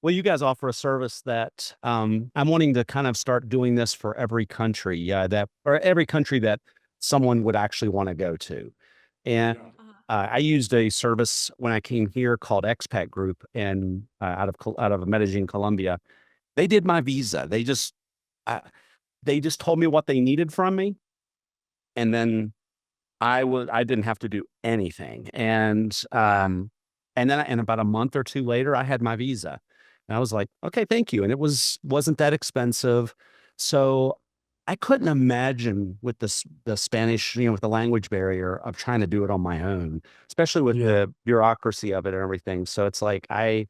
Well, you guys offer a service that I'm wanting to kind of start doing this for every country, yeah, that or every country that someone would actually want to go to. And Uh-huh. I used a service when I came here called Expat Group, and out of Medellin, Colombia. They did my visa. Uh, they just told me what they needed from me, and then I didn't have to do anything, and then and about a month or 2 later, I had my visa, and I was like, "Okay, thank you," and it wasn't that expensive, so I couldn't imagine with the Spanish, with the language barrier of trying to do it on my own, especially with Yeah. the bureaucracy of it and everything, so it's like, I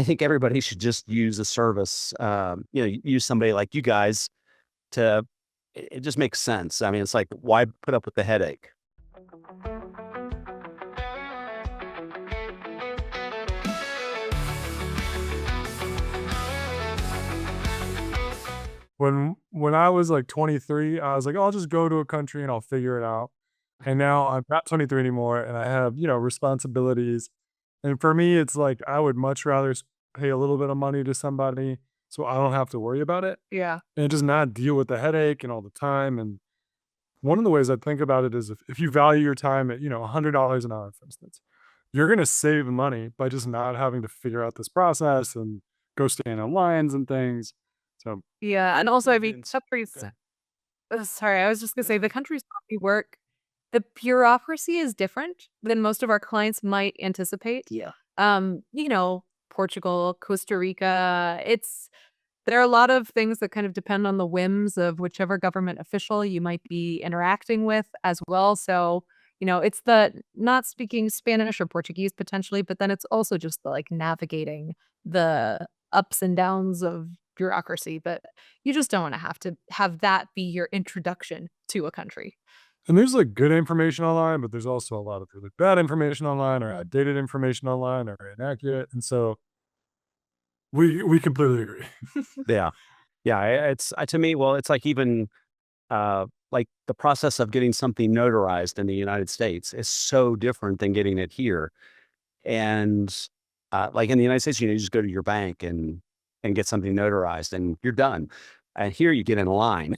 think everybody should just use a service, use somebody like you guys to it just makes sense. I mean, it's like, why put up with the headache? When I was, like, 23, I was like, "Oh, I'll just go to a country and I'll figure it out." And now I'm not 23 anymore, and I have, responsibilities. And for me, it's like, I would much rather pay a little bit of money to somebody so I don't have to worry about it, Yeah. and just not deal with the headache and all the time. And one of the ways I think about it is if you value your time at, $100 an hour, for instance, you're gonna save money by just not having to figure out this process and go stand on lines and things. So, Yeah, and also, I mean, Vince, go countries ahead. sorry, I was just gonna say the countries where we work, the bureaucracy is different than most of our clients might anticipate. Yeah. Portugal, Costa Rica, there are a lot of things that kind of depend on the whims of whichever government official you might be interacting with as well. So, it's the not speaking Spanish or Portuguese potentially, but then it's also just the like navigating the ups and downs of bureaucracy. But you just don't want to have that be your introduction to a country. and there's, like, good information online, but there's also a lot of really bad information online or outdated information online or inaccurate, and so we completely agree. Yeah. Yeah, to me, well, it's like even, like, the process of getting something notarized in the United States is so different than getting it here, and, like, in the United States, you just go to your bank and get something notarized, and you're done, and here you get in line,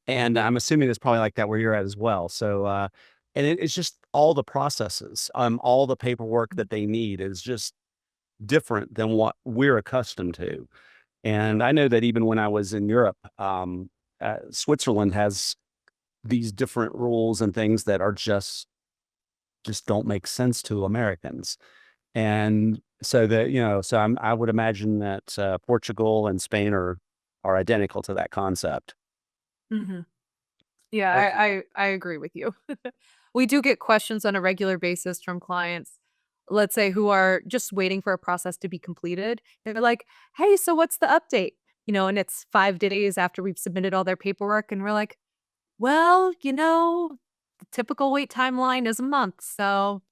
and I'm assuming it's probably like that where you're at as well, so, and it's just all the processes, all the paperwork that they need is just different than what we're accustomed to. And Yeah. I know that even when I was in Europe, Switzerland has these different rules and things that are just don't make sense to Americans. And so that, I would imagine that Portugal and Spain are identical to that concept. Mhm. Yeah, Uh, I agree with you. We do get questions on a regular basis from clients, let's say, who are just waiting for a process to be completed. They're like, "Hey, so what's the update?" And it's 5 days after we've submitted all their paperwork, and we're like, "Well, the typical wait timeline is a month, so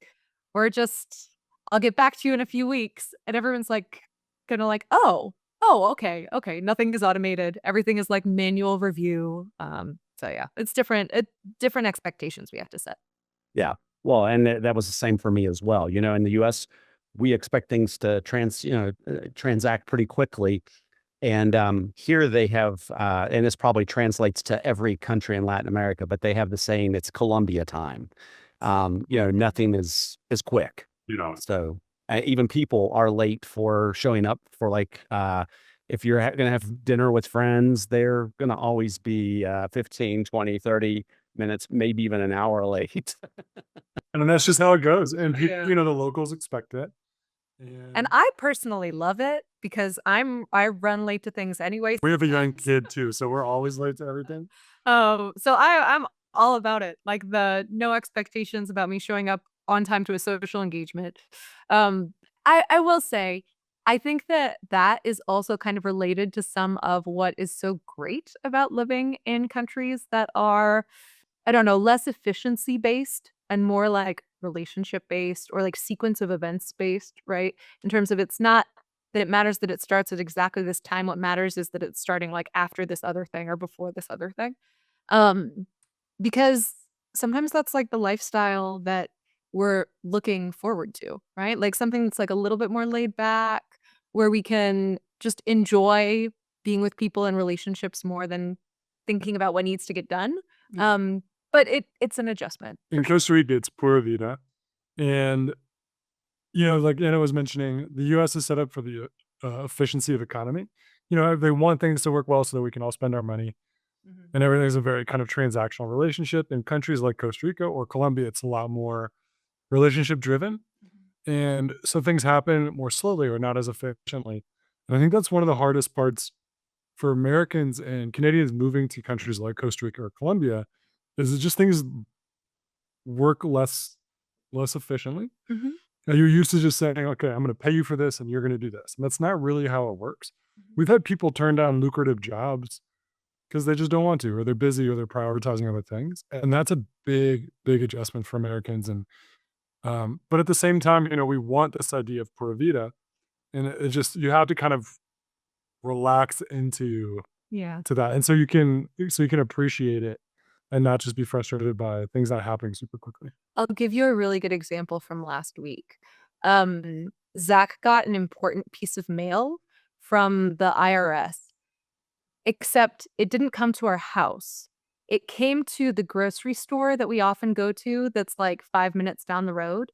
we're just I'll get back to you in a few weeks." And everyone's like, kinda like, "Oh, oh, okay, okay." Nothing is automated. Everything is like manual review. So yeah, it's different expectations we have to set. Yeah. Well, and that was the same for me as well. In the US, we expect things to transact pretty quickly. And here they have, and this probably translates to every country in Latin America, but they have the saying it's Colombia time. Nothing is quick. So even people are late for showing up for like, if you're going to have dinner with friends, they're going to always be 15, 20, 30 minutes, maybe even an hour late. and then that's just how it goes, and Yeah. the locals expect it, And and I personally love it because I run late to things anyway we have a young sometimes. kid too, so we're always late to everything. So I'm all about it. Like the no expectations about me showing up on time to a social engagement. I will say, I think that that is also kind of related to some of what is so great about living in countries that are, I don't know, less efficiency based and more like relationship based or like sequence of events based, right? In terms of it's not that it matters that it starts at exactly this time. What matters is that it's starting like after this other thing or before this other thing. Um, because sometimes that's like the lifestyle that we're looking forward to, right? Like something that's like a little bit more laid back, where we can just enjoy being with people and relationships more than thinking about what needs to get done. But it's an adjustment. In Costa Rica, it's Pura Vida. And, like Anna was mentioning, the US is set up for the efficiency of economy. They want things to work well so that we can all spend our money. And everything's a very kind of transactional relationship. In countries like Costa Rica or Colombia, it's a lot more relationship driven. And so things happen more slowly or not as efficiently. And I think that's one of the hardest parts for Americans and Canadians moving to countries like Costa Rica or Colombia is it just things work less efficiently. And you're used to just saying, okay, I'm going to pay you for this and you're going to do this. And that's not really how it works. We've had people turn down lucrative jobs because they just don't want to, or they're busy, or they're prioritizing other things. And that's a big, big adjustment for Americans. And but at the same time, we want this idea of Pura Vida, and it just you have to kind of relax into Yeah. to that, and so you can appreciate it and not just be frustrated by things not happening super quickly. I'll give you a really good example from last week. Zach got an important piece of mail from the IRS, except it didn't come to our house. It came to the grocery store that we often go to that's like 5 minutes down the road.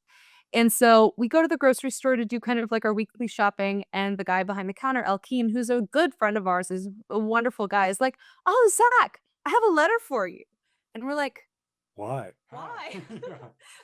And so we go to the grocery store to do kind of like our weekly shopping. And the guy behind the counter, Elkeen, who's a good friend of ours, is a wonderful guy, is like, "Oh, Zach, I have a letter for you." And we're like, Why? "Why?"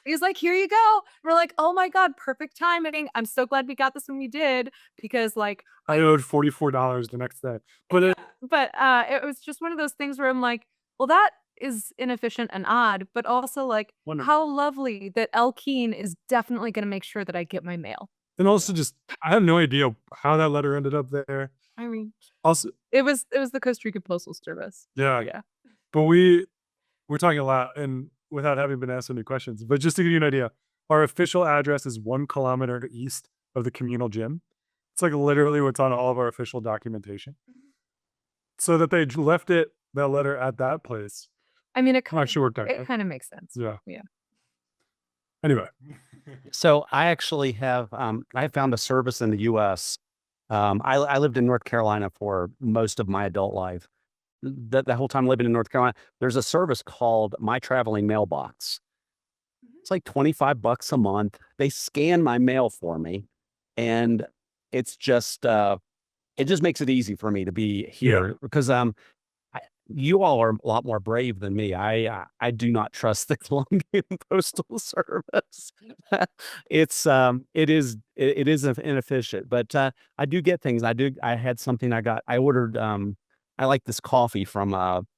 He's like, "Here you go." We're like, "Oh my God, perfect timing. I'm so glad we got this when we did," because like, I owed $44 the next day, but it was just one of those things where I'm like, well, that is inefficient and odd, but also like, Wonderful. how lovely that Elkeen is definitely going to make sure that I get my mail. and also just I have no idea how that letter ended up there. I mean, Also, it was the Costa Rica Postal Service. yeah, Yeah. but we're talking a lot, and without having been asked any questions. But just to give you an idea, our official address is 1 kilometer east of the communal gym. It's like literally what's on all of our official documentation. So that they left that letter at that place. I mean, it Actually worked out. kind of makes sense. Yeah. Yeah. Anyway, So I actually have I found a service in the U.S. I lived in North Carolina for most of my adult life. The whole time living in North Carolina, there's a service called My Traveling Mailbox. It's like $25 a month. They scan my mail for me, and it's just it just makes it easy for me to be here because you all are a lot more brave than me. I do not trust the Colombian Postal Service. It is inefficient, but I do get things. I had something I ordered. I like this coffee from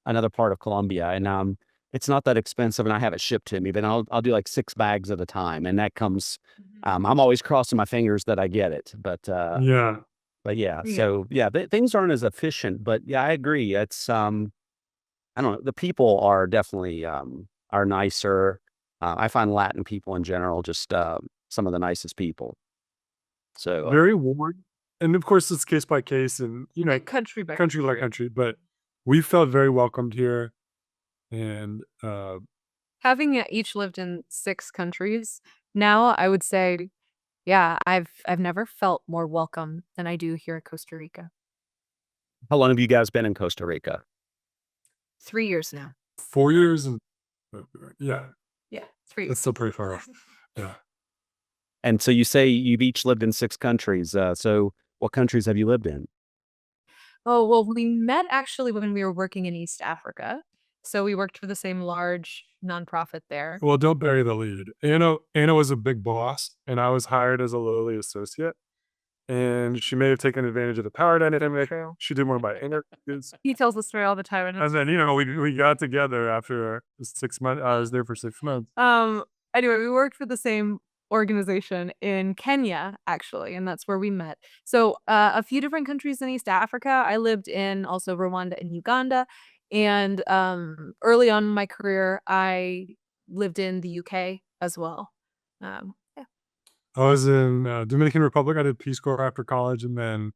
another part of Colombia, and it's not that expensive, and I have it shipped to me. But I'll do like 6 bags at a time, and that comes. I'm always crossing my fingers that I get it, but yeah. yeah. Yeah. So yeah, things aren't as efficient, but yeah, I agree. It's I don't know. The people are definitely are nicer. I find Latin people in general just some of the nicest people. So Very warm. And of course, it's case by case and, Country by country by country. But we felt very welcomed here. And having each lived in 6 countries, now I would say, yeah, I've never felt more welcome than I do here in Costa Rica. how long have you guys been in Costa Rica? 3 years now. 4 years and yeah, Yeah, 3 it's years. still pretty far off. Yeah. And so you say you've each lived in 6 countries. So what countries have you lived in? Oh, well, we met actually when we were working in East Africa. So we worked for the same large nonprofit there. Well, don't bury the lead. Anna was a big boss, and I was hired as a lowly associate. And she may have taken advantage of the power dynamic. She did one of my interviews. He tells the story all the time. And And then, we got together after 6 months. I was there for 6 months. anyway, we worked for the same organization in Kenya, actually, and that's where we met. So a few different countries in East Africa. I lived in also Rwanda and Uganda. And early on in my career, I lived in the UK as well. Yeah. I was in Dominican Republic. I did Peace Corps after college, and then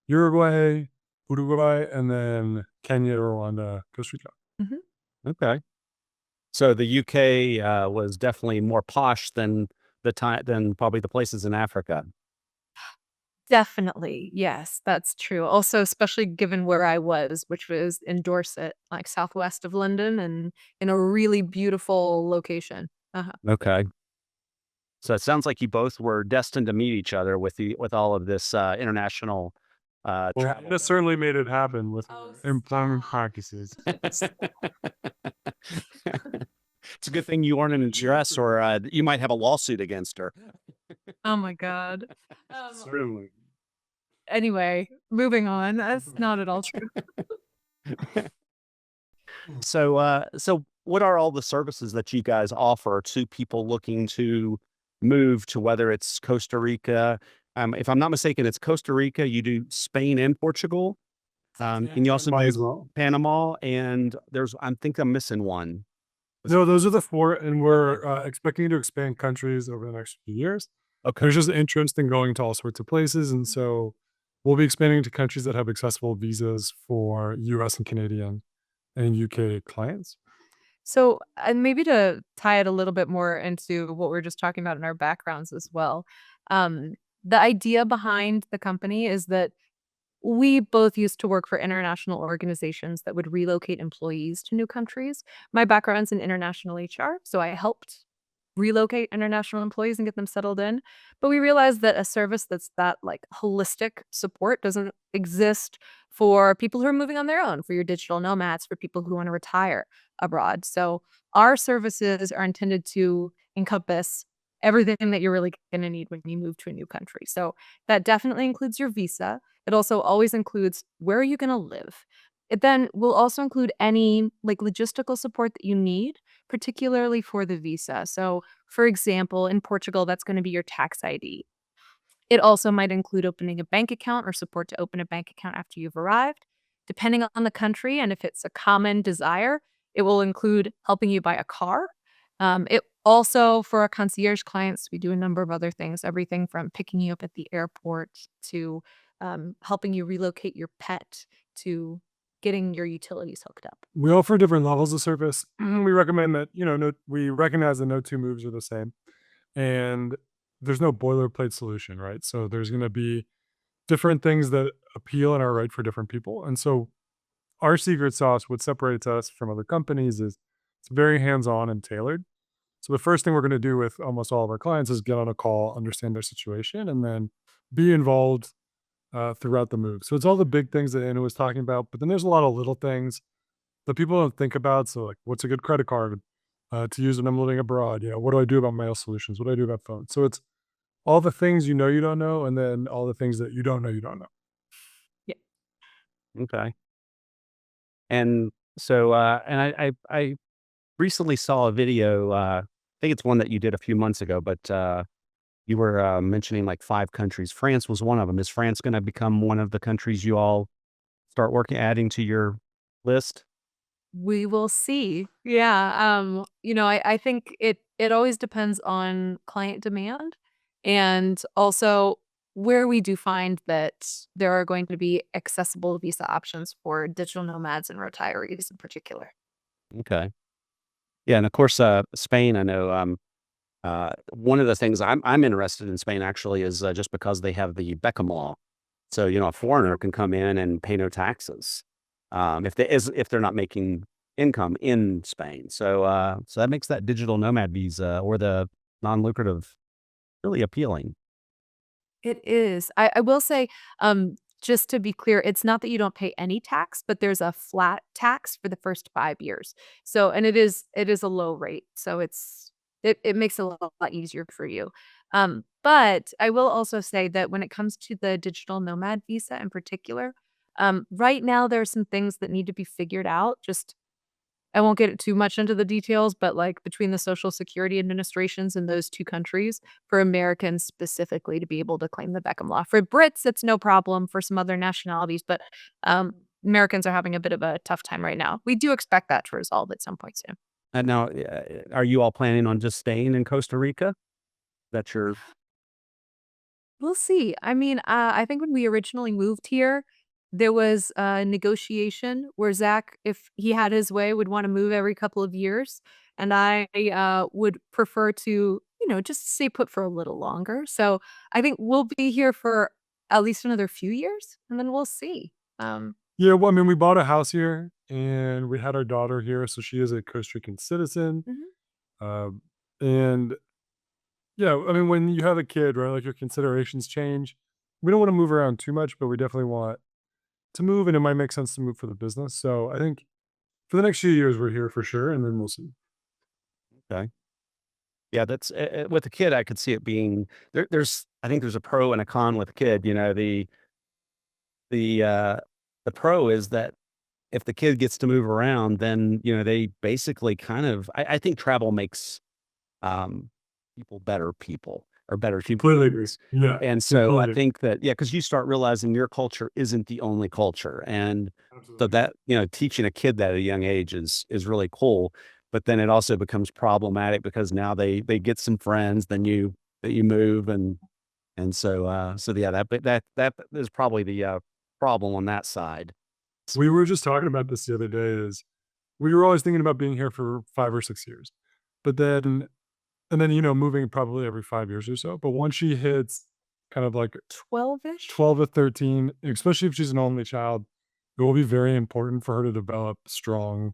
Uruguay, and then Kenya, Rwanda, Costa Rica. Okay. So the UK was definitely more posh than than probably the places in Africa. Definitely. Yes, that's true. Also, especially given where I was, which was in Dorset, like southwest of London and in a really beautiful location. Uh-huh. Okay. So it sounds like you both were destined to meet each other with all of this international Well, travel. that certainly made it happen with Oh, employment practices. It's a good thing you aren't in a dress, or you might have a lawsuit against her. Oh my God. Certainly. Anyway, moving on. That's not at all true. So what are all the services that you guys offer to people looking to move to, whether it's Costa Rica? If I'm not mistaken, it's Costa Rica. You do Spain and Portugal, and you also Might do as well. Panama. And I think I'm missing one. No, those are the four, and we're expecting to expand countries over the next few years. Okay. There's just interest in going to all sorts of places, and so we'll be expanding to countries that have accessible visas for U.S. and Canadian and UK clients. So, and maybe to tie it a little bit more into what we're just talking about in our backgrounds as well. Um, the idea behind the company is that we both used to work for international organizations that would relocate employees to new countries. My background's in international HR, so I helped relocate international employees and get them settled in. But we realized that a service that's that like holistic support doesn't exist for people who are moving on their own, for your digital nomads, for people who want to retire abroad. So our services are intended to encompass everything that you're really going to need when you move to a new country. So that definitely includes your visa. It also always includes where are you going to live. It then will also include any like logistical support that you need, particularly for the visa. So, for example, in Portugal, that's going to be your tax ID. It also might include opening a bank account or support to open a bank account after you've arrived. Depending on the country and if it's a common desire, it will include helping you buy a car. It also, for our concierge clients, we do a number of other things, everything from picking you up at the airport to helping you relocate your pet to getting your utilities hooked up. We offer different levels of service. We recommend that, we recognize that no two moves are the same, and there's no boilerplate solution, right? So there's going to be different things that appeal and are right for different people. And so our secret sauce, what separates us from other companies, is it's very hands-on and tailored. So the first thing we're going to do with almost all of our clients is get on a call, understand their situation, and then be involved throughout the move. So it's all the big things that Anna was talking about, but then there's a lot of little things that people don't think about. So like, what's a good credit card to use when I'm living abroad? What do I do about mail solutions? What do I do about phones? So it's all the things you don't know, and then all the things that you don't know you don't know. Yeah. Okay. And so, and I recently saw a video. I think it's one that you did a few months ago, but you were mentioning like 5 countries. France was one of them. Is France going to become one of the countries you all start adding to your list? We will see. Yeah. I think it always depends on client demand and also where we do find that there are going to be accessible visa options for digital nomads and retirees in particular. Okay. Yeah, and of course, Spain. I know. One of the things I'm interested in Spain actually is just because they have the Beckham law. So a foreigner can come in and pay no taxes if they're not making income in Spain. So that makes that digital nomad visa or the non-lucrative really appealing. It is. I will say, just to be clear, it's not that you don't pay any tax, but there's a flat tax for the first 5 years. So, and it is a low rate. So it makes it a lot easier for you. But I will also say that when it comes to the digital nomad visa in particular, right now there are some things that need to be figured out. Just I won't get too much into the details, but like between the Social Security administrations in those two countries, for Americans specifically to be able to claim the Beckham law. For Brits, it's no problem for some other nationalities, but Americans are having a bit of a tough time right now. We do expect that to resolve at some point soon. And now, are you all planning on just staying in Costa Rica? That's your We'll see. I mean, I think when we originally moved here, there was a negotiation where Zach, if he had his way, would want to move every couple of years. And I would prefer to, just stay put for a little longer. So I think we'll be here for at least another few years, and then we'll see. Yeah, well, I mean, we bought a house here and we had our daughter here, so she is a Costa Rican citizen. Mhm. Um, and yeah, I mean, when you have a kid, right, like your considerations change. We don't want to move around too much, but we definitely want to move, and it might make sense to move for the business. So I think for the next few years, we're here for sure, and then we'll see. Okay. Yeah, that's with a kid. I could see it being there's I think there's a pro and a con with a kid. The uh, the pro is that if the kid gets to move around, then they basically kind of. I think travel makes um, people better people or better human Completely agree. beings. Yeah, And so I completely. think that, yeah, because you start realizing your culture isn't the only culture. And so Absolutely. that, teaching a kid that at a young age is really cool. But then it also becomes problematic because now they get some friends, then you move and so yeah, that is probably the problem on that side. We were just talking about this the other day. Is we were always thinking about being here for 5 or 6 years, but then and then moving probably every 5 years or so. But once she hits kind of like 12-ish? 12 to 13, especially if she's an only child, it will be very important for her to develop strong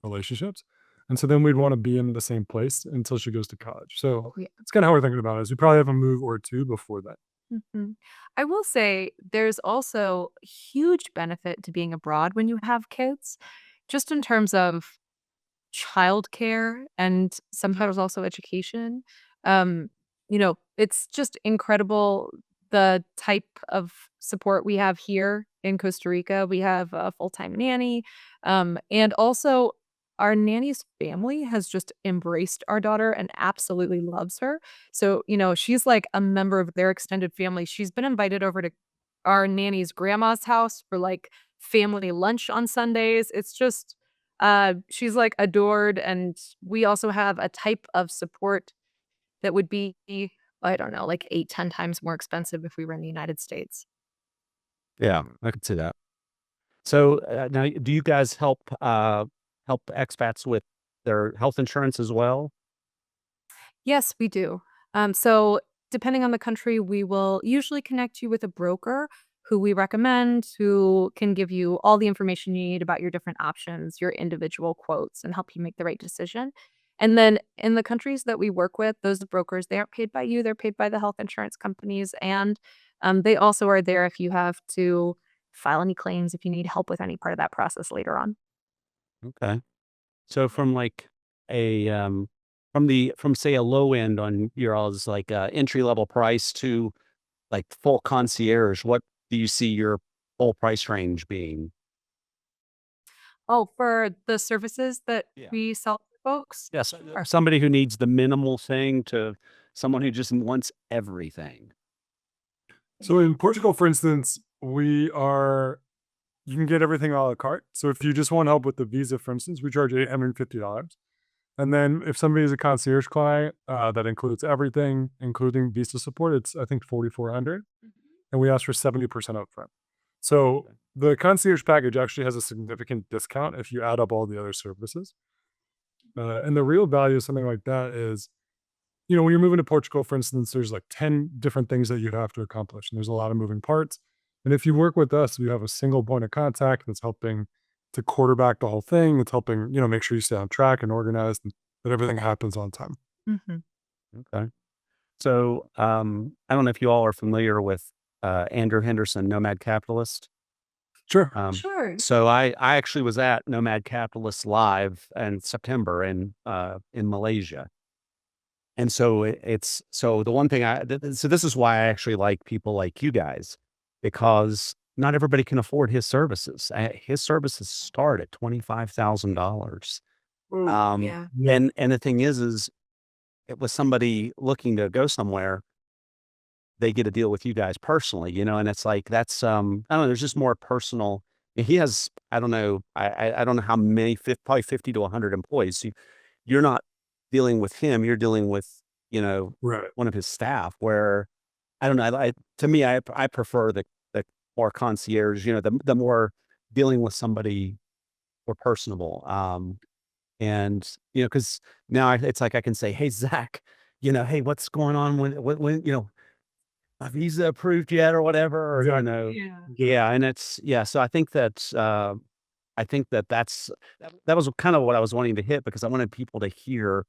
relationships. And so then we'd want to be in the same place until she goes to college. So Oh, yeah. that's kind of how we're thinking about it. Is we probably have a move or two before that. Mhm. I will say there's also huge benefit to being abroad when you have kids, just in terms of childcare and sometimes also education. Um, it's just incredible the type of support we have here in Costa Rica. We have a full-time nanny, and also our nanny's family has just embraced our daughter and absolutely loves her. So, she's like a member of their extended family. She's been invited over to our nanny's grandma's house for like family lunch on Sundays. It's just she's, like, adored, and we also have a type of support that would be, I don't know, like 8, 10 times more expensive if we were in the United States. Yeah, I could see that. So now, do you guys help expats with their health insurance as well? Yes, we do. So depending on the country, we will usually connect you with a broker who we recommend, who can give you all the information you need about your different options, your individual quotes, and help you make the right decision. And then in the countries that we work with, those brokers, they aren't paid by you, they're paid by the health insurance companies. And they also are there if you have to file any claims, if you need help with any part of that process later on. Okay. So from like a from say a low end on your all's like entry level price to like full concierge, what do you see your full price range being? Oh, for the services that Yeah. we sell to folks? Yes, Sure. somebody who needs the minimal thing to someone who just wants everything. So in Portugal, for instance, you can get everything a la carte. So if you just want help with the visa, for instance, we charge $850. And then if somebody is a concierge client, that includes everything, including visa support, it's I think 4,400, and we ask for 70% upfront. So Okay. the concierge package actually has a significant discount if you add up all the other services. And the real value of something like that is, when you're moving to Portugal, for instance, there's like 10 different things that you have to accomplish, and there's a lot of moving parts. And if you work with us, we have a single point of contact that's helping to quarterback the whole thing. That's helping, make sure you stay on track and organized and that everything happens on time. Mhm. Okay. So I don't know if you all are familiar with Andrew Henderson, Nomad Capitalist. Sure. Sure. So I actually was at Nomad Capitalist Live in September in Malaysia. And so it's so the one thing so this is why I actually like people like you guys, because not everybody can afford his services. His services start at $25,000. Ooh, yeah. Yeah. And the thing is it was somebody looking to go somewhere, they get a deal with you guys personally, and it's like that's I don't know, there's just more personal. He has I don't know, I don't know how many, probably 50 to 100 employees. So you're not dealing with him, you're dealing with, Right. one of his staff where I don't know, to me, I prefer the more concierge, the more dealing with somebody more personable. And because now it's like I can say, "Hey, Zach, hey, what's going on when a visa approved yet or whatever, or Exactly. yeah, and it's so I think that was kind of what I was wanting to hit because I wanted people to hear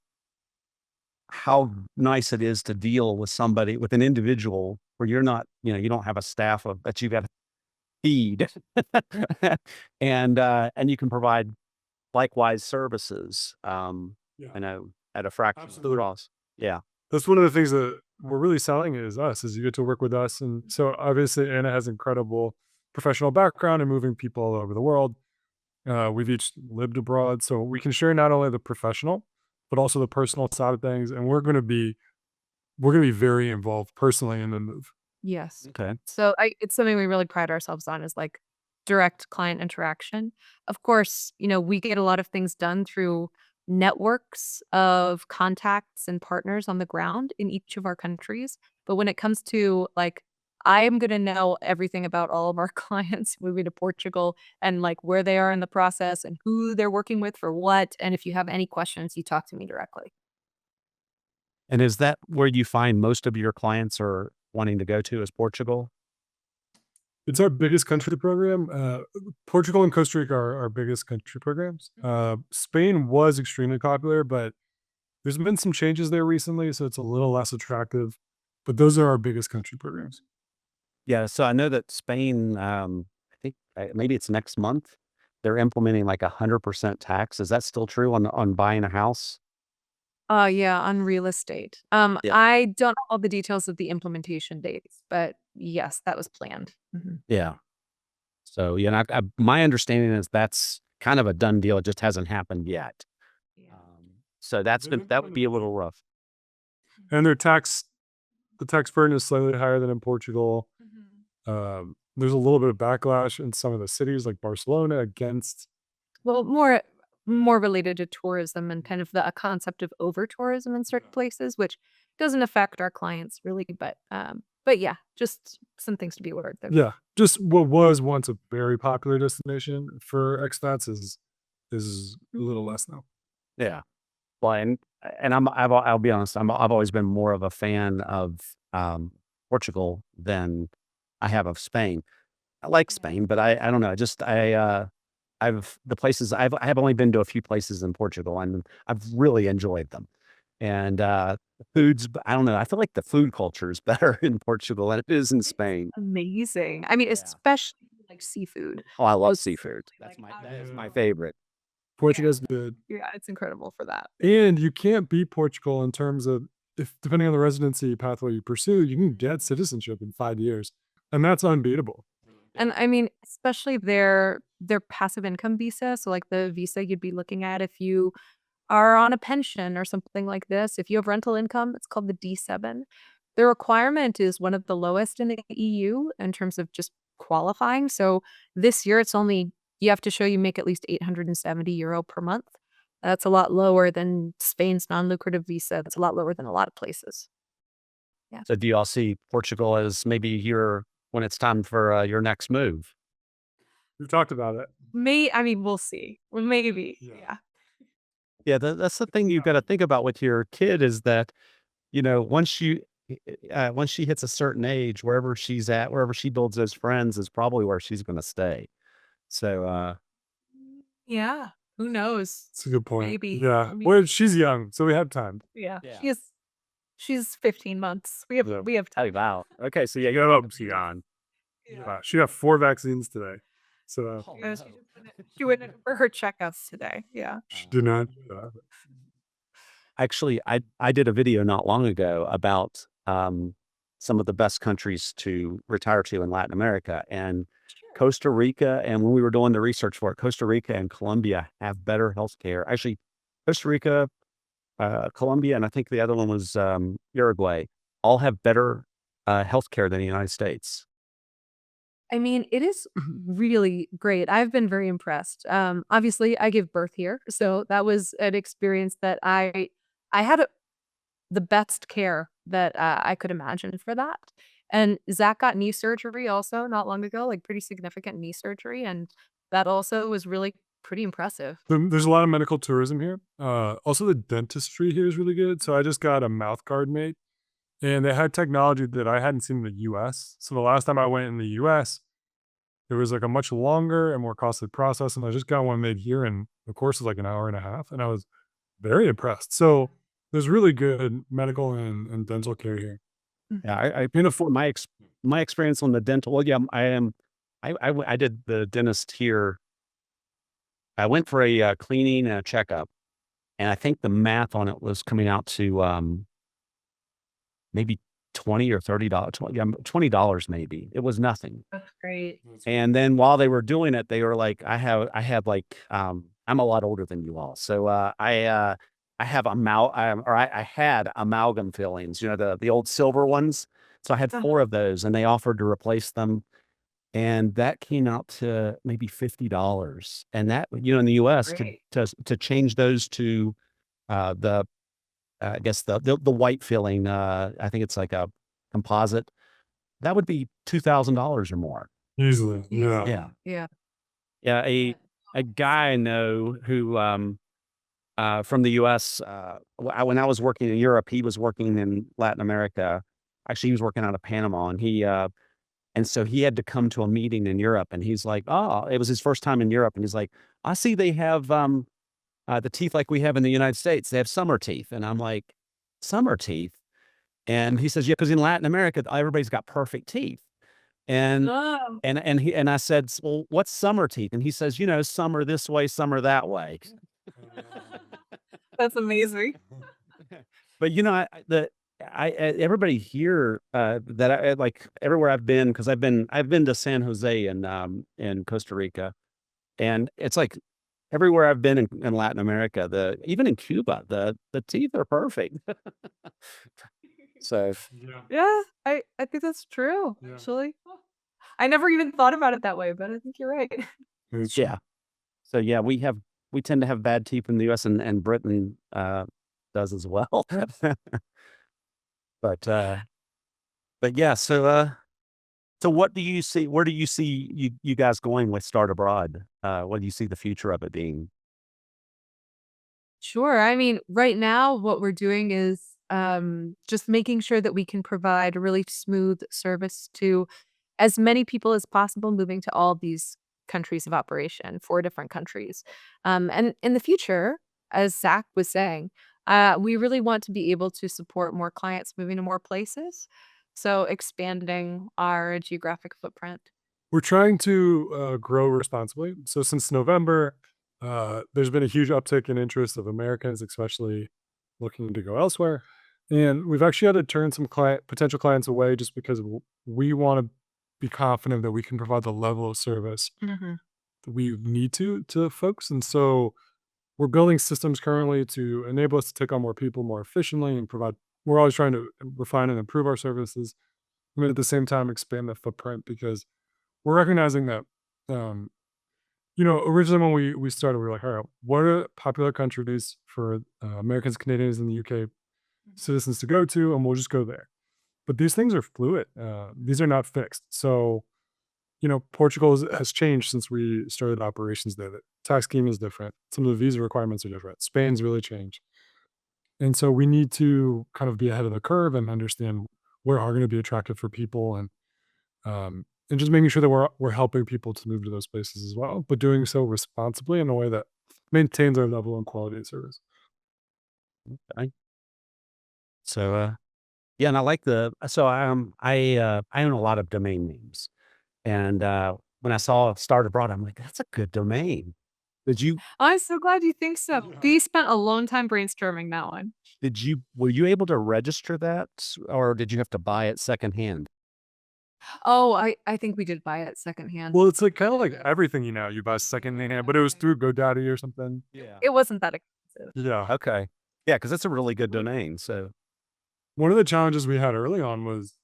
how nice it is to deal with somebody, with an individual where you're not, you don't have a staff of that you got to feed, and you can provide likewise services, Yeah, at a fraction of the absolutely. cost. Yeah. That's one of the things that we're really selling is us, is you get to work with us. And so obviously Anna has incredible professional background in moving people all over the world. We've each lived abroad, so we can share not only the professional, but also the personal side of things. And we're gonna be very involved personally in the move. Yes. Okay. So it's something we really pride ourselves on is like direct client interaction. Of course, we get a lot of things done through networks of contacts and partners on the ground in each of our countries. But when it comes to like, I am going to know everything about all of our clients moving to Portugal and like where they are in the process and who they're working with for what. And if you have any questions, you talk to me directly. And is that where you find most of your clients are wanting to go to is Portugal? It's our biggest country program. Portugal and Costa Rica are our biggest country programs. Spain was extremely popular, but there's been some changes there recently, so it's a little less attractive. But those are our biggest country programs. Yeah. So I know that Spain, I think maybe it's next month. They're implementing like 100% tax. Is that still true on buying a house? Yeah, on real estate. Yeah. I don't know all the details of the implementation dates, but yes, that was planned. Mhm. Yeah. So, yeah, and my understanding is that's kind of a done deal. It just hasn't happened yet. Yeah. So that would be a little rough. And the tax burden is slightly higher than in Portugal. There's a little bit of backlash in some of the cities like Barcelona against. Well, more related to tourism and kind of the concept of over tourism in certain places, which doesn't affect our clients really, but yeah, just some things to be aware of there. Yeah, just what was once a very popular destination for expats is a little less now. Yeah. Well, and I'll be honest, I've always been more of a fan of Portugal than I have of Spain. I like Spain, but I don't know. I have only been to a few places in Portugal and I've really enjoyed them. And the foods, I don't know. I feel like the food culture is better in Portugal than it is in Spain. Amazing. I mean, Yeah. especially like seafood. Oh, I love Those seafood. like That is Yeah. my favorite. Portugal's good. Yeah, it's incredible for that. And you can't beat Portugal in terms of if depending on the residency pathway you pursue, you can get citizenship in 5 years, and that's unbeatable. And I mean, especially their passive income visa, so like the visa you'd be looking at if you are on a pension or something like this. If you have rental income, it's called the D7. The requirement is one of the lowest in the EU in terms of just qualifying. So this year, you have to show you make at least €870 per month. That's a lot lower than Spain's non-lucrative visa. That's a lot lower than a lot of places. Yeah. So do y'all see Portugal as maybe when it's time for your next move? We've talked about it. I mean, we'll see. Well, maybe. Yeah. Yeah. Yeah, that's the thing you've got to think about with your kid is that, once she hits a certain age, wherever she's at, wherever she builds those friends is probably where she's going to stay. So, Yeah. Who knows? It's a good point. Maybe. Yeah. I mean- Well, she's young, so we have time. Yeah. Yeah. She's 15 months. We have oh, time. wow. Okay. So yeah, you have to on. Yeah. She got 4 vaccines today, so Oh, Yeah, no. she went in for her checkouts today. Yeah. she did not. Actually, I did a video not long ago about some of the best countries to retire to in Latin America, and Costa Rica. And when we were doing the research for it, Costa Rica and Colombia have better health care. Actually, Costa Rica, Colombia, and I think the other one was Uruguay, all have better health care than the United States. I mean, it is really great. I've been very impressed. Obviously, I gave birth here, so that was an experience that I had the best care that I could imagine for that. And Zach got knee surgery also not long ago, like pretty significant knee surgery, and that also was really pretty impressive. There's a lot of medical tourism here. Also, the dentistry here is really good. So I just got a mouth guard made, And they had technology that I hadn't seen in the US. So the last time I went in the US, it was like a much longer and more costly process. And I just got one made here, and the course was like an hour and a half. And I was very impressed. So there's really good medical and dental care here. Yeah, I And afford my experience on the dental. Well, yeah, I did the dentist here. I went for a cleaning and a checkup, and I think the math on it was coming out to maybe $20 or $30, $20 maybe. It was nothing. That's great. And then while they were doing it, they were like, I have like, I'm a lot older than you all. So, I have I had amalgam fillings, the old silver ones. So I had 4 of those, and they offered to replace them. And that came out to maybe $50. And that, in the US Great. to change those to, the, I guess the white filling, I think it's like a composite, that would be $2,000 or more. easily. Yeah. Yeah. Yeah. Yeah, a guy I know who, from the US, when I was working in Europe, he was working in Latin America. Actually, he was working out of Panama, and so he had to come to a meeting in Europe, and he's like, "Oh," it was his first time in Europe, and he's like, "I see they have, the teeth like we have in the United States. They have summer teeth." And I'm like, "Summer teeth?" And he says, "Yeah, because in Latin America, everybody's got perfect teeth." And Oh, and I said, "Well, what's summer teeth?" And he says, "Some are this way, some are that way." that's amazing. But everybody here, that like everywhere I've been, because I've been to San Jose in Costa Rica, and it's like everywhere I've been in Latin America, even in Cuba, the teeth are perfect. So Yeah. Yeah, I think that's true, Yeah. actually. I never even thought about it that way, but I think you're right. It's yeah, so yeah, we tend to have bad teeth in the U.S., and Britain does as well. But yeah, so what do you see? Where do you see you guys going with Start Abroad? What do you see the future of it being? Sure. I mean, right now, what we're doing is just making sure that we can provide a really smooth service to as many people as possible moving to all these countries of operation, 4 different countries. And in the future, as Zach was saying, we really want to be able to support more clients moving to more places. So expanding our geographic footprint. We're trying to grow responsibly. So since November, there's been a huge uptick in interest of Americans, especially looking to go elsewhere. And we've actually had to turn some potential clients away just because we want to be confident that we can provide the level of service Hmm. that we need to folks. And so we're building systems currently to enable us to take on more people more efficiently and provide. We're always trying to refine and improve our services, and at the same time expand the footprint because we're recognizing that, um, originally when we started, we were like, all right, what are popular countries for Americans, Canadians, and the UK citizens to go to, and we'll just go there. But these things are fluid. These are not fixed. So, Portugal has changed since we started operations there. The tax scheme is different. Some of the visa requirements are different. Spain's really changed. And so we need to kind of be ahead of the curve and understand where are going to be attractive for people and just making sure that we're helping people to move to those places as well, but doing so responsibly in a way that maintains our level and quality of service. I, so yeah, and I like I own a lot of domain names, and when I saw Start Abroad, I'm like, that's a good domain. Did you I'm so glad you think so. Yeah. We spent a long time brainstorming that one. were you able to register that, or did you have to buy it secondhand? Oh, I think we did buy it secondhand. Well, it's like kind of like everything, you buy secondhand, but it was through GoDaddy or something. Yeah. It wasn't that expensive. Yeah. Okay. Yeah, because it's a really good domain. So One of the challenges we had early on was,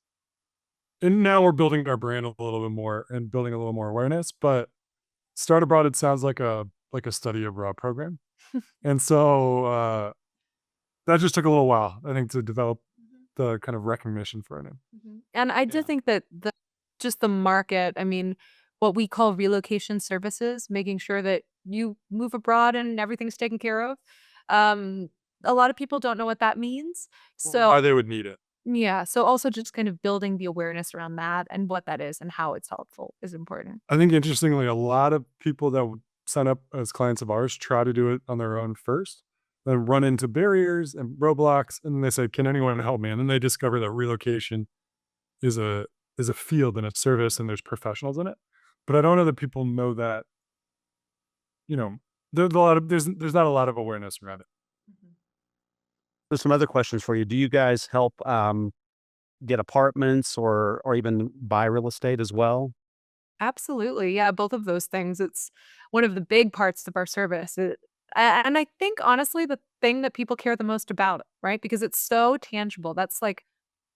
and now we're building our brand a little bit more and building a little more awareness, but Start Abroad, it sounds like a study abroad program. And so that just took a little while, I think, to develop the kind of recognition for it. And I do Yeah. think that just the market, I mean, what we call relocation services, making sure that you move abroad and everything's taken care of. Um, a lot of people don't know what that means. Why So they would need it. Yeah. So also just kind of building the awareness around that and what that is and how it's helpful is important. I think interestingly, a lot of people that would sign up as clients of ours try to do it on their own first, then run into barriers and roadblocks, and then they say, "Can anyone help me?" And then they discover that relocation is a field and a service, and there's professionals in it. But I don't know that people know that. You know, there's not a lot of awareness around it. Mhm. There's some other questions for you. Do you guys help get apartments or even buy real estate as well? Absolutely. Yeah, both of those things. It's one of the big parts of our service. And I think honestly, the thing that people care the most about, right? Because it's so tangible. That's like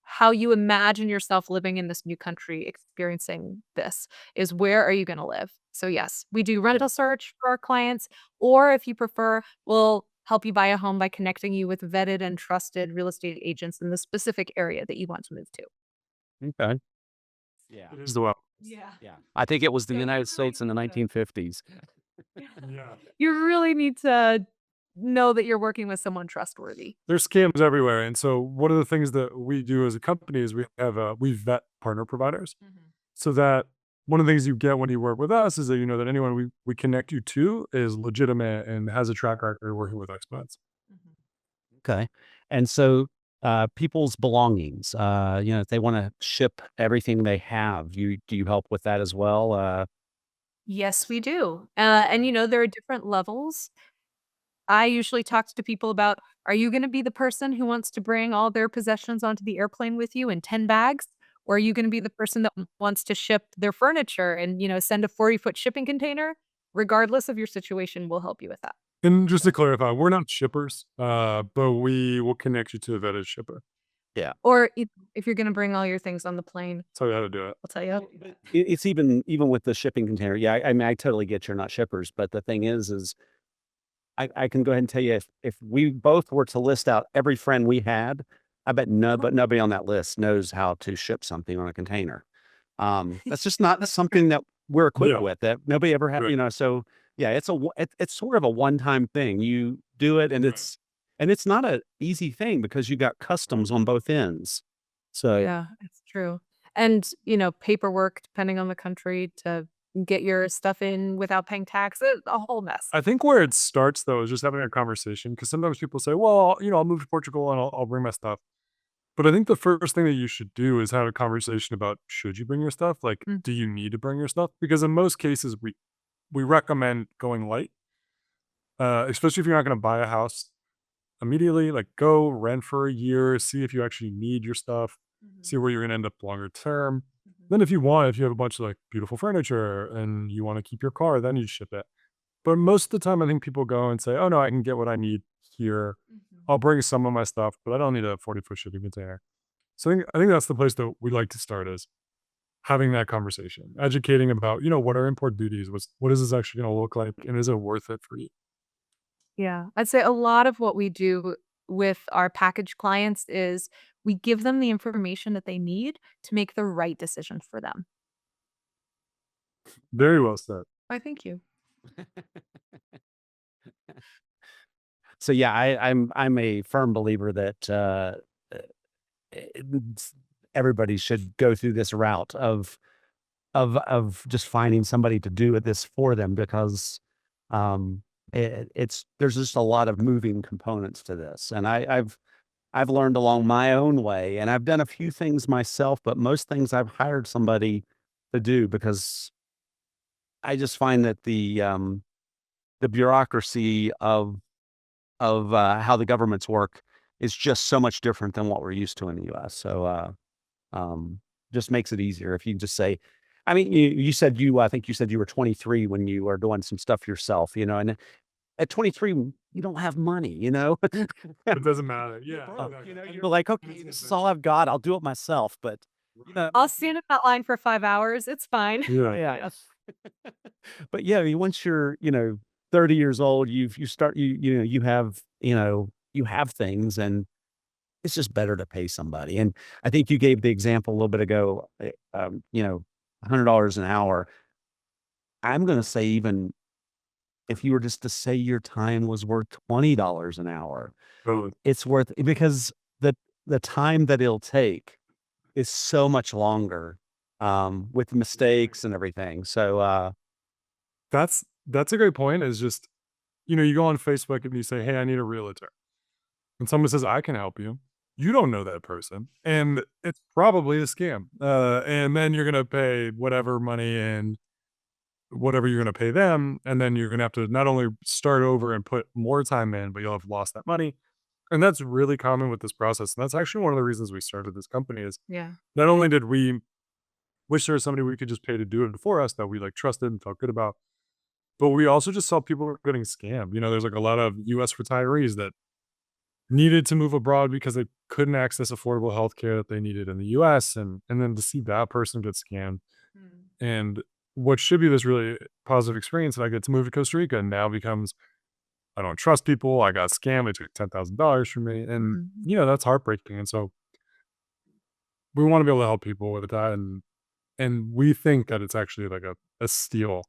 how you imagine yourself living in this new country, experiencing this is where are you going to live? So yes, we do rental search for our clients, or if you prefer, we'll help you buy a home by connecting you with vetted and trusted real estate agents in the specific area that you want to move to. Okay. Yeah. It is the well. Yeah. Yeah. I think it was the So United States in the 1950s. Yeah. you really need to know that you're working with someone trustworthy. There's scams everywhere, and so one of the things that we do as a company is we vet partner providers, so that one of the things you get when you work with us is that you know that anyone we connect you to is legitimate and has a track record working with experts. Okay. And so people's belongings, if they want to ship everything they have, do you help with that as well? Yes, we do. And there are different levels. I usually talk to people about, are you going to be the person who wants to bring all their possessions onto the airplane with you in 10 bags? Or are you going to be the person that wants to ship their furniture and, send a 40-foot shipping container? Regardless of your situation, we'll help you with that. And just to clarify, we're not shippers, but we will connect you to a vetted shipper. Yeah. Or if you're going to bring all your things on the plane, Tell you how to do it. I'll tell you. It's even with the shipping container. Yeah. I mean, I totally get you're not shippers, but the thing is I can go ahead and tell you if we both were to list out every friend we had, I bet nobody on that list knows how to ship something on a container. That's just not something that we're equipped Yeah. with, that nobody ever had, Right. so yeah, it's sort of a one-time thing. You do it and Right. it's not a easy thing because you got customs on both ends. So Yeah, it's true. And, paperwork, depending on the country, to get your stuff in without paying tax, a whole mess. I think where it starts though is just having a conversation because sometimes people say, "Well, I'll move to Portugal and I'll bring my stuff." But I think the first thing that you should do is have a conversation about should you bring your stuff? Like, Mm. do you need to bring your stuff? Because in most cases, we recommend going light, especially if you're not going to buy a house immediately. Like, go rent for a year, see if you actually need your stuff, see where you're going to end up longer term. Then, if you have a bunch of like beautiful furniture and you want to keep your car, then you ship it. But most of the time, I think people go and say, "Oh no, I can get what I need here. I'll bring some of my stuff, but I don't need a 40-foot shipping container." So I think that's the place that we like to start is having that conversation, educating about, what are import duties? What is this actually going to look like? And is it worth it for you? Yeah, I'd say a lot of what we do with our package clients is we give them the information that they need to make the right decision for them. Very well said. I thank you. so yeah, I'm a firm believer that it's- everybody should go through this route of just finding somebody to do this for them because it's there's just a lot of moving components to this, and I've learned along my own way, and I've done a few things myself, but most things I've hired somebody to do because I just find that the bureaucracy of how the governments work is just so much different than what we're used to in the U.S. So just makes it easier if you just say, I mean, you said I think you said you were 23 when you were doing some stuff yourself, and at 23, you don't have money, It doesn't matter. Yeah. You're like, okay, this is all I've got. I'll do it myself. But, I'll stand in that line for 5 hours. It's fine. Yeah. yeah. But yeah, once you're, 30 years old, you start, you have things and it's just better to pay somebody. And I think you gave the example a little bit ago, $100 an hour. I'm going to say even if you were just to say your time was worth $20 an hour, Totally. it's worth because the time that it'll take is so much longer, with mistakes and everything. So, That's a great point. Is just, you go on Facebook and you say, "Hey, I need a realtor." And someone says, "I can help you." You don't know that person, and it's probably a scam. And then you're gonna pay whatever money and whatever you're gonna pay them, and then you're gonna have to not only start over and put more time in, but you'll have lost that money. And that's really common with this process. And that's actually one of the reasons we started this company is Yeah. not only did we wish there was somebody we could just pay to do it for us that we like trusted and felt good about, but we also just saw people were getting scammed. There's like a lot of US retirees that needed to move abroad because they couldn't access affordable healthcare that they needed in the US. And then to see that person get scammed Mm. and what should be this really positive experience that I get to move to Costa Rica now becomes I don't trust people. I got scammed. They took $10,000 from me. And, Mhm. that's heartbreaking. And so we want to be able to help people with that. And we think that it's actually like a steal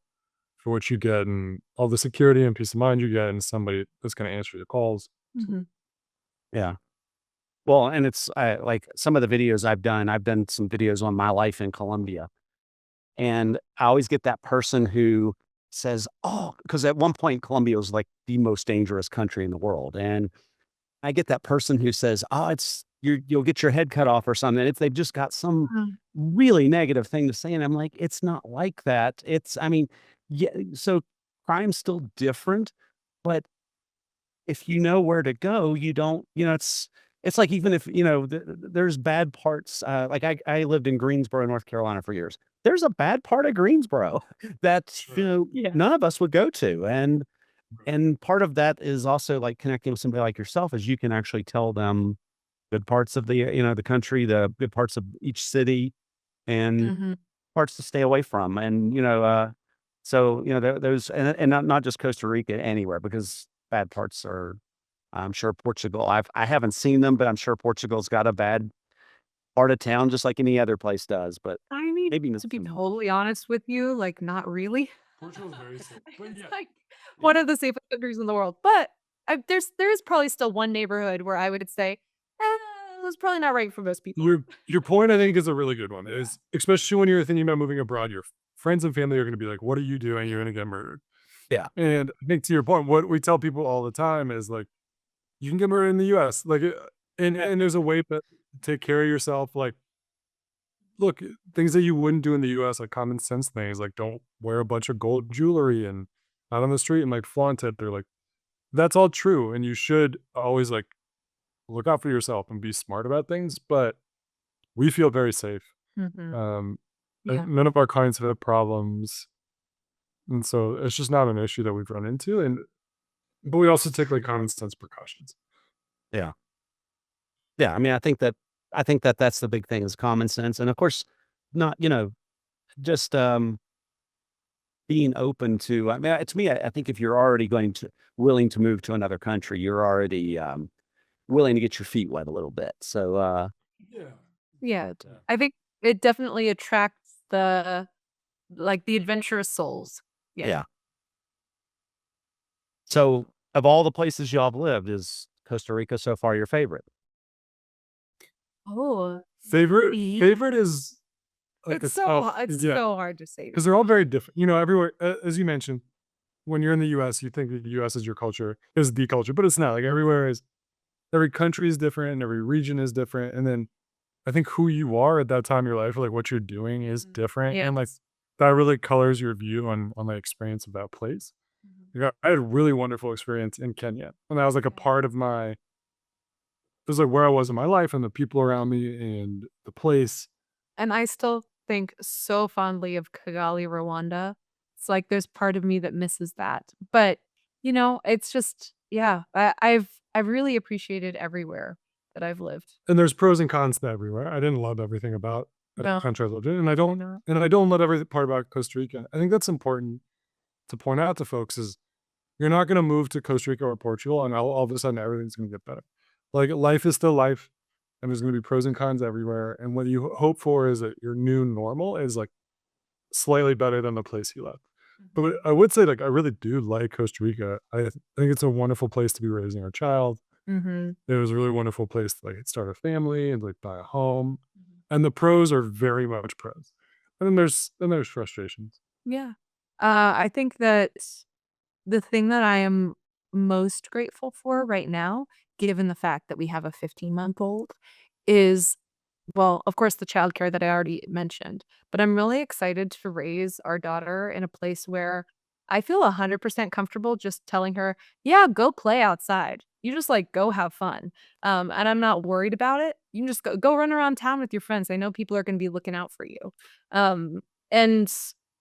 for what you get and all the security and peace of mind you get and somebody that's going to answer your calls. Mhm. yeah. Well, and it's like some of the videos I've done some videos on my life in Colombia. And I always get that person who says, "Oh," because at one point Colombia was like the most dangerous country in the world. And I get that person who says, "Oh, you'll get your head cut off or something." If they've just got some Mhm. really negative thing to say, and I'm like, it's not like that. I mean, yeah. So crime's still different, but if you know where to go, you don't, it's like even if, there's bad parts, like I lived in Greensboro, North Carolina for years. There's a bad part of Greensboro that, Sure. Yeah. none of us would go to. And part of that is also like connecting with somebody like yourself is you can actually tell them good parts of the country, the good parts of each city and Mhm. parts to stay away from. And, so, those, and not just Costa Rica, anywhere, because bad parts are, I'm sure Portugal. I haven't seen them, but I'm sure Portugal's got a bad part of town just like any other place does. But I mean, maybe not to be so much. totally honest with you, like, not really. Portugal's very safe. But It's yeah, like yeah. one of the safest countries in the world. But there is probably still one neighborhood where I would say, it was probably not right for most people. Your point, I think, is a really good one. Is especially when you're thinking about moving abroad, your friends and family are going to be like, "What are you doing? You're going to get murdered." Yeah. And I think to your point, what we tell people all the time is like, you can get murdered in the US. Like, and there's a way to take care of yourself. Like, look, things that you wouldn't do in the US, like common sense things, like don't wear a bunch of gold jewelry and out on the street and like flaunt it. They're like, that's all true. And you should always like look out for yourself and be smart about things. But we feel very safe. Mhm. Um, Yeah. none of our clients have had problems. And so it's just not an issue that we've run into. But we also take like common sense precautions. Yeah. Yeah. I mean, I think that that's the big thing is common sense. And of course, not, just, being open to, I mean, to me, I think if you're already willing to move to another country, you're already, willing to get your feet wet a little bit. So, Yeah. Yeah. but, I think it definitely attracts the adventurous souls. Yeah. yeah. So, of all the places y'all have lived, is Costa Rica so far your favorite? Oh, Favorite is like a tough, it's yeah, so hard to say. because they're all very different. Everywhere, as you mentioned, when you're in the US, you think that the US is your culture, is the culture, but it's not. Like every country is different and every region is different. And then I think who you are at that time in your life, or like what you're doing is Mhm. different. Yeah. And like that really colors your view on the experience of that place. Mhm. Yeah, I had a really wonderful experience in Kenya. And that was like a part of it was like where I was in my life and the people around me and the place. And I still think so fondly of Kigali, Rwanda. It's like there's part of me that misses that. But, it's just yeah, I've really appreciated everywhere that I've lived. And there's pros and cons to everywhere. I didn't love everything about the No. country I lived in, and I I don't know. and I don't love every part about Costa Rica. I think that's important to point out to folks is you're not gonna move to Costa Rica or Portugal and all of a sudden everything's gonna get better. Like, life is still life, and there's gonna be pros and cons everywhere, and what you hope for is that your new normal is, like, slightly better than the place you left. But Mhm. I would say, like, I really do like Costa Rica. I think it's a wonderful place to be raising our child. Mm-hmm. It was a really wonderful place to like start a family and like buy a home. And the pros are very much pros. And then there's frustrations. Yeah. I think that the thing that I am most grateful for right now, given the fact that we have a 15-month-old, is, well, of course, the childcare that I already mentioned, but I'm really excited to raise our daughter in a place where I feel 100% comfortable just telling her, yeah, go play outside. You just like go have fun. And I'm not worried about it. You can just go run around town with your friends. I know people are going to be looking out for you. And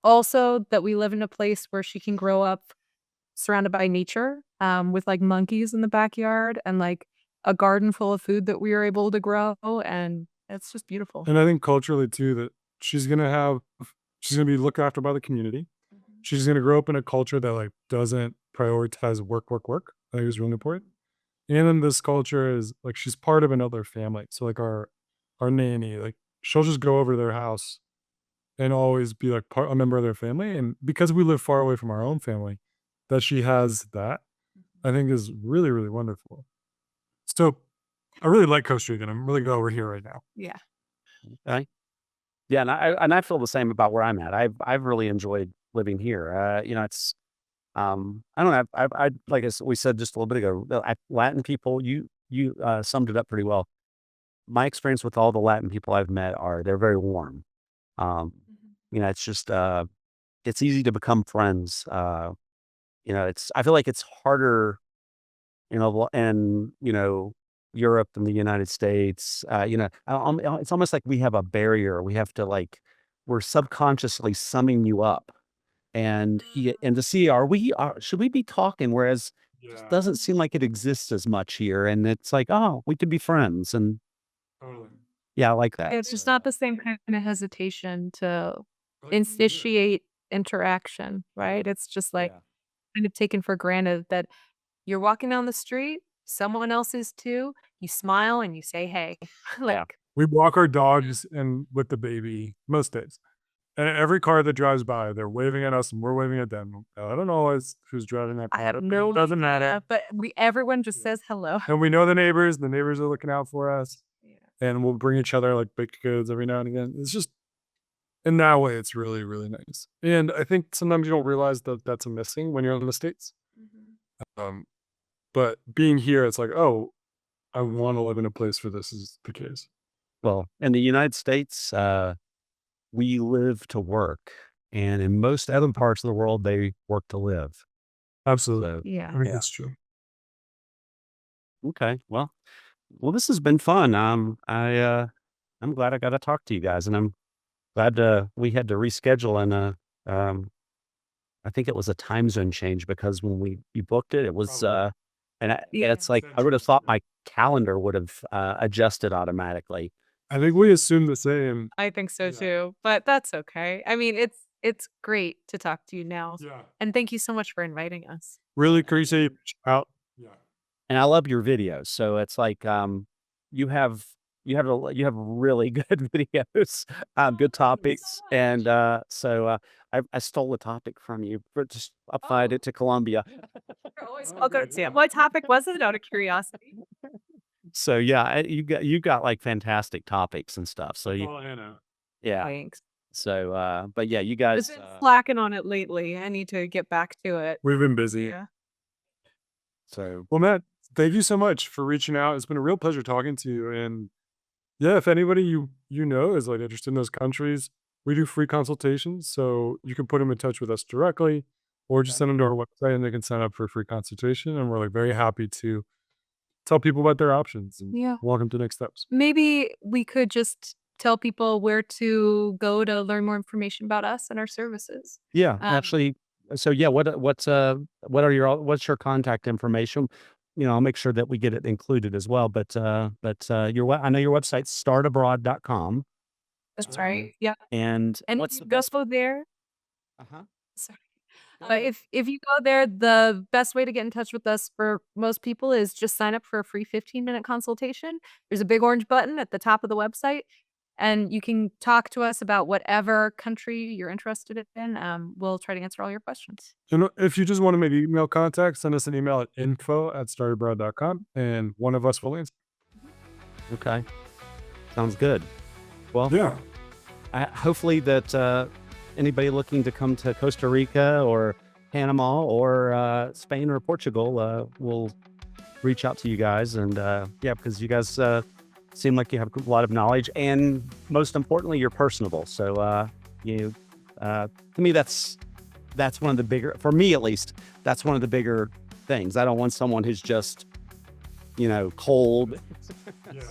also that we live in a place where she can grow up surrounded by nature, with like monkeys in the backyard and like a garden full of food that we are able to grow. And it's just beautiful. And I think culturally too that she's gonna be looked after by the community. She's gonna grow up in a culture that like doesn't prioritize work, work, work. I think is really important. And then this culture is like she's part of another family. So like our nanny, like she'll just go over to their house and always be like a member of their family. And because we live far away from our own family, that she has that, I think is really, really wonderful. So I really like Costa Rica and I'm really glad we're here right now. Yeah. Okay. Yeah, and I feel the same about where I'm at. I've really enjoyed living here. It's I don't know. I like we said just a little bit ago. Latin people, you summed it up pretty well. My experience with all the Latin people I've met they're very warm. Um, it's just it's easy to become friends. I feel like it's harder, in Europe than the United States. It's almost like we have a barrier. We have to we're subconsciously summing you up, and to see should we be talking? Whereas it just Yeah, doesn't seem like it exists as much here, and it's like, oh, we could be friends, and totally. yeah, I like that. It's just not the same kind of hesitation to I like being here. initiate interaction, right? It's just like Yeah. kind of taken for granted that you're walking down the street, someone else is too. You smile and you say, hey. Yeah. Like, We walk our dogs and with the baby most days. And every car that drives by, they're waving at us and we're waving at them. I don't know who's driving that I car. have no Doesn't matter. but everyone just says hello. And we know the neighbors. The neighbors are looking out for us. Yeah. And we'll bring each other like baked goods every now and again. It's just in that way, it's really, really nice. And I think sometimes you don't realize that that's a missing when you're in the States. Um, but being here, it's like, oh, I want to live in a place where this is the case. Well, in the United States, we live to work, and in most other parts of the world, they work to live. Absolutely. So, I Yeah. think Yeah. that's true. okay, well, this has been fun. I'm glad I got to talk to you guys, and I'm glad we had to reschedule, and I think it was a time zone change because when you booked it, it was Probably. and Yeah. it's like I would have thought my calendar would have adjusted automatically. I think we assume the same. I think so Yeah. too, but that's okay. I mean, it's great to talk to you now. Yeah. And thank you so much for inviting us. Really appreciate you reaching out. Yeah. And I love your videos. So it's like you have you have really good videos, good topics, and so I stole a topic from you, but just applied it to Colombia. You're always welcome, Sam. What topic was it, out of curiosity? So yeah, you got like fantastic topics and stuff. So That's all I know. yeah. Thanks. So but yeah, you I've guys. been slacking on it lately. I need to get back to it. We've been busy. Yeah. So Well, Matt, thank you so much for reaching out. It's been a real pleasure talking to you. And yeah, if anybody you know is like interested in those countries, we do free consultations. So you can put them in touch with us directly or just send them to our website and they can sign up for a free consultation. And we're like very happy to tell people about their options and Yeah. walk them to next steps. Maybe we could just tell people where to go to learn more information about us and our services. yeah, actually, so yeah, what's your contact information? I'll make sure that we get it included as well. But I know your website's startabroad.com. That's right. Yeah. And And what's if the you go there, uh-huh. sorry. But if you go there, the best way to get in touch with us for most people is just sign up for a free 15-minute consultation. There's a big orange button at the top of the website. And you can talk to us about whatever country you're interested in. We'll try to answer all your questions. And if you just want to make email contact, send us an email at info@startabroad.com and one of us will answer. Okay. Sounds good. Well, Yeah. hopefully that anybody looking to come to Costa Rica or Panama or Spain or Portugal will reach out to you guys. And yeah, because you guys seem like you have a lot of knowledge, and most importantly, you're personable. So to me, that's one of the bigger, for me at least, that's one of the bigger things. I don't want someone who's just, cold.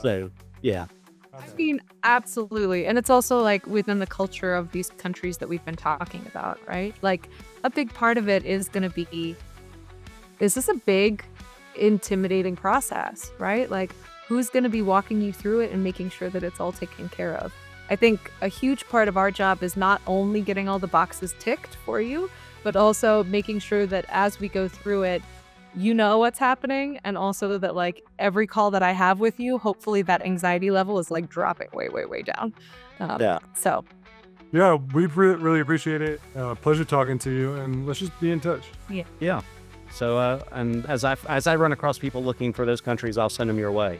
So yeah. I mean, absolutely. And it's also like within the culture of these countries that we've been talking about, right? Like a big part of it is going to be, is this a big, intimidating process, right? Like who's going to be walking you through it and making sure that it's all taken care of? I think a huge part of our job is not only getting all the boxes ticked for you, but also making sure that as we go through it, you know what's happening, and also that like every call that I have with you, hopefully that anxiety level is like dropping way, way, way down. Yeah. So Yeah, we really appreciate it. Pleasure talking to you, and let's just be in touch. Yeah. So and as I run across people looking for those countries, I'll send them your way.